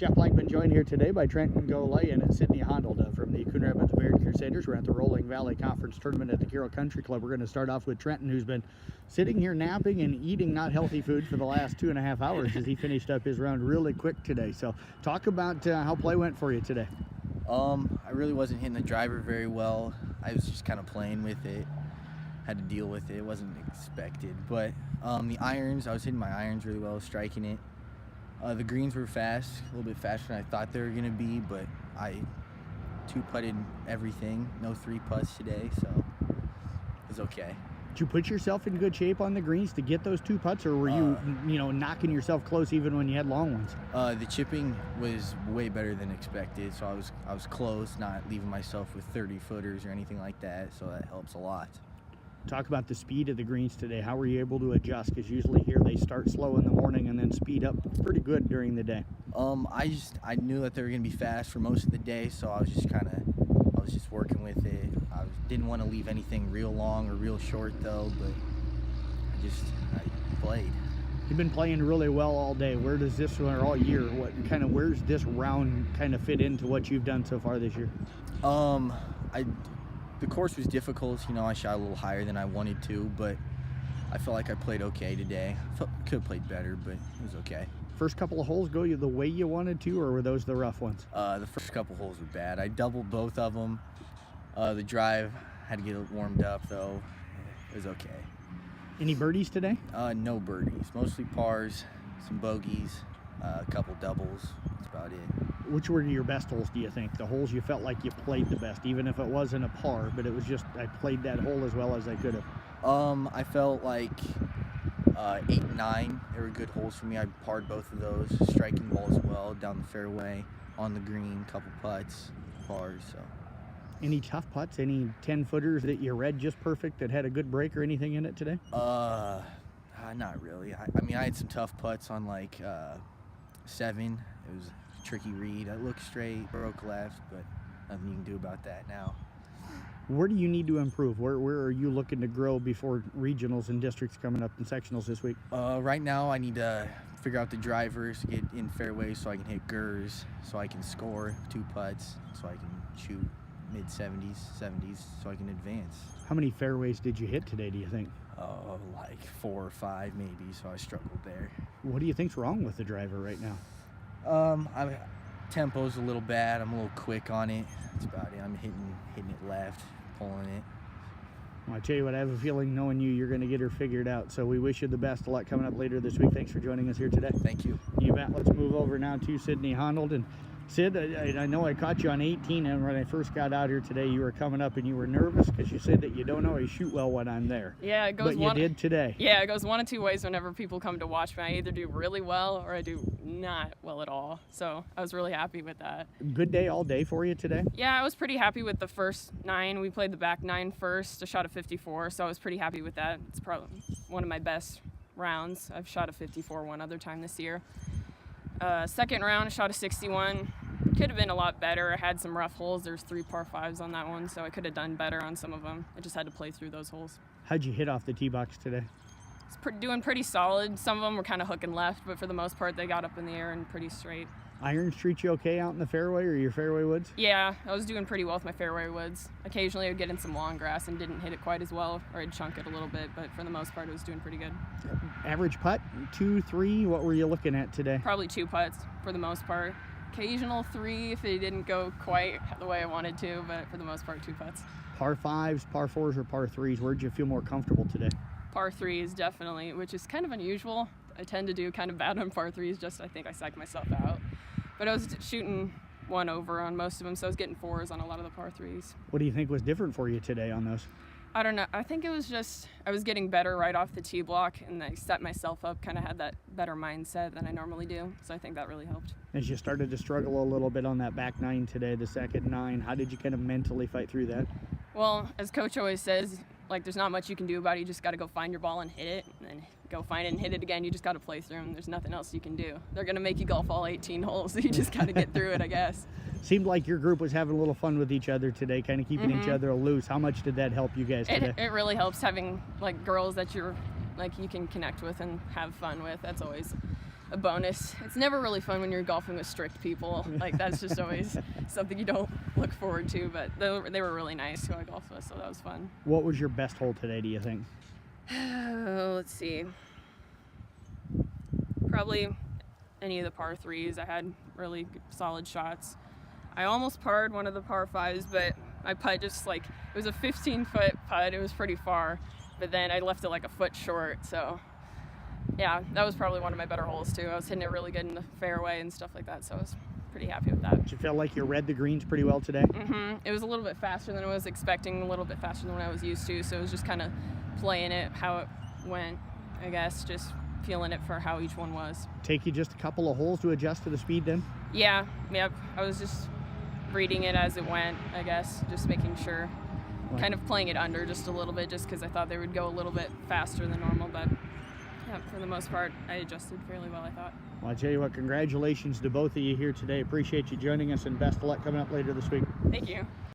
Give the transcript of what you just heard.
Jeff Blankman joined here today by Trenton, Golay, and Sydney Honold from the Coon Rapids Bayard Crusaders. We're at the Rolling Valley Conference Tournament at the Carroll Country Club. We're going to start off with Trenton, who's been sitting here napping and eating not healthy food for the last 2.5 hours as he finished up his round really quick today. So talk about how play went for you today. I really wasn't hitting the driver very well. I was just kind of playing with it. Had to deal with it. It wasn't expected. But the irons, I was hitting my irons really well, striking it. The greens were fast, a little bit faster than I thought they were going to be, but I two-putted everything. No three-putts today, so it was okay. Did you put yourself in good shape on the greens to get those 2 putts, or were you knocking yourself close even when you had long ones? The chipping was way better than expected, so I was close, not leaving myself with 30 footers or anything like that, so that helps a lot. Talk about the speed of the greens today. How were you able to adjust? Because usually here they start slow in the morning and then speed up pretty good during the day. I knew that they were going to be fast for most of the day, so I was just working with it. I didn't want to leave anything real long or real short though, but I played. You've been playing really well all day. Where does this one, or all year, where's this round kind of fit into what you've done so far this year? The course was difficult. I shot a little higher than I wanted to, but I felt like I played okay today. Could have played better, but it was okay. First couple of holes go the way you wanted to, or were those the rough ones? The first couple holes were bad. I doubled both of them. The drive, had to get it warmed up, though. It was okay. Any birdies today? No birdies. Mostly pars, some bogeys, a couple doubles. That's about it. Which were your best holes, do you think? The holes you felt like you played the best, even if it wasn't a par, but it was just, I played that hole as well as I could have. I felt like 8 and 9, they were good holes for me. I parred both of those, striking ball as well, down the fairway, on the green, couple putts, pars, so. Any tough putts, any 10-footers that you read just perfect that had a good break or anything in it today? Not really. I had some tough putts on like 7. It was a tricky read. I looked straight, broke left, but nothing you can do about that now. Where do you need to improve? Where are you looking to grow before regionals and districts coming up and sectionals this week? Right now I need to figure out the drivers, get in fairways so I can hit gers, so I can score 2 putts, so I can shoot mid-70s, 70s, so I can advance. How many fairways did you hit today, do you think? Like 4 or 5 maybe, so I struggled there. What do you think's wrong with the driver right now? Tempo's a little bad. I'm a little quick on it. That's about it. I'm hitting it left, pulling it. Well, I tell you what, I have a feeling knowing you're going to get her figured out. So we wish you the best of luck coming up later this week. Thanks for joining us here today. Thank you. You bet. Let's move over now to Sydney Honold. And Sid, I know I caught you on 18, and when I first got out here today, you were coming up and you were nervous because you said that you don't always shoot well when I'm there. Yeah, it goes but you did today. Yeah, it goes one of 2 ways whenever people come to watch me. I either do really well or I do not well at all. So I was really happy with that. Good day all day for you today? Yeah, I was pretty happy with the first 9. We played the back 9 first. I shot a 54, so I was pretty happy with that. It's probably one of my best rounds. I've shot a 54 one other time this year. Second round, I shot a 61. Could have been a lot better. I had some rough holes. There's 3 par 5s on that one, so I could have done better on some of them. I just had to play through those holes. How'd you hit off the tee box today? It's doing pretty solid. Some of them were kind of hooking left, but for the most part, they got up in the air and pretty straight. Irons treat you okay out in the fairway or your fairway woods? Yeah, I was doing pretty well with my fairway woods. Occasionally I would get in some long grass and didn't hit it quite as well, or I'd chunk it a little bit, but for the most part, it was doing pretty good. Average putt, 2, 3, what were you looking at today? Probably 2 putts for the most part. Occasional 3 if they didn't go quite the way I wanted to, but for the most part, 2 putts. Par 5s, par 4s, or par 3s, where'd you feel more comfortable today? Par 3s, definitely, which is kind of unusual. I tend to do kind of bad on par 3s, I think I psych myself out. But I was shooting 1 over on most of them, so I was getting 4s on a lot of the par 3s. What do you think was different for you today on those? I don't know. I think it was just I was getting better right off the tee block, and I set myself up, kind of had that better mindset than I normally do. So I think that really helped. As you started to struggle a little bit on that back 9 today, the second 9, how did you kind of mentally fight through that? Well, as Coach always says, like there's not much you can do about it. You just got to go find your ball and hit it, and then go find it and hit it again. You just got to play through them. There's nothing else you can do. They're going to make you golf all 18 holes, so you just got to get through it, I guess. Seemed like your group was having a little fun with each other today, kind of keeping each other loose. How much did that help you guys today? It really helps having like girls that you can connect with and have fun with. That's always a bonus. It's never really fun when you're golfing with strict people. Like, that's just always something you don't look forward to, but they were really nice who I golfed with, so that was fun. What was your best hole today, do you think? Let's see. Probably any of the par threes. I had really solid shots. I almost parred one of the par fives, but my putt just it was a 15-foot putt. It was pretty far, but then I left it like a foot short. So yeah, that was probably one of my better holes too. I was hitting it really good in the fairway and stuff like that, so I was pretty happy with that. Did you feel like you read the greens pretty well today? It was a little bit faster than I was expecting, a little bit faster than what I was used to, so it was just kind of playing it how it went, I guess, just feeling it for how each one was. Take you just a couple of holes to adjust to the speed then? Yeah, yep. I was just reading it as it went, I guess, just making sure, kind of playing it under just a little bit, just because I thought they would go a little bit faster than normal, but yeah, for the most part, I adjusted fairly well, I thought. Well, I tell you what, congratulations to both of you here today. Appreciate you joining us, and best of luck coming up later this week. Thank you.